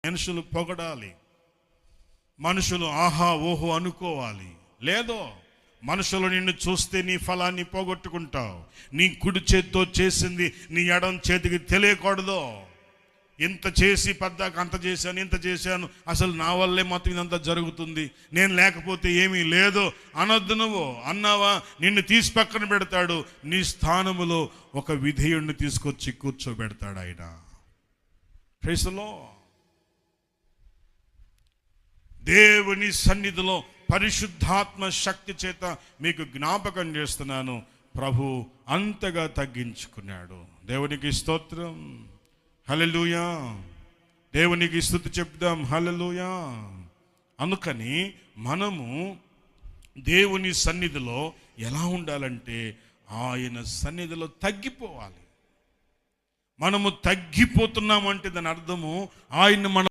మనుషులు పొగడాలి, మనుషులు ఆహా ఓహో అనుకోవాలి. లేదో మనుషులు నిన్ను చూస్తే నీ ఫలాన్ని పోగొట్టుకుంటావు. నీ కుడి చేతితో చేసింది నీ ఎడం చేతికి తెలియకూడదు. ఇంత చేసి పద్దాక అంత చేశాను, ఇంత చేశాను, అసలు నా వల్లే మొత్తం ఇదంతా జరుగుతుంది, నేను లేకపోతే ఏమీ లేదు అనొద్దు. నువ్వు అన్నావా నిన్ను తీసి పక్కన పెడతాడు. నీ స్థానములో ఒక విధేయుణ్ణి తీసుకొచ్చి కూర్చోబెడతాడు ఆయన. Praise the Lord. దేవుని సన్నిధిలో పరిశుద్ధాత్మ శక్తి చేత మీకు జ్ఞాపకం చేస్తున్నాను, ప్రభు అంతగా తగ్గించుకున్నాడు. దేవునికి స్తోత్రం, హల్లెలూయా. దేవునికి స్తుతి చెప్దాం, హల్లెలూయా. అందుకని మనము దేవుని సన్నిధిలో ఎలా ఉండాలంటే ఆయన సన్నిధిలో తగ్గిపోవాలి. మనము తగ్గిపోతున్నామంటే దాని అర్థము ఆయన మన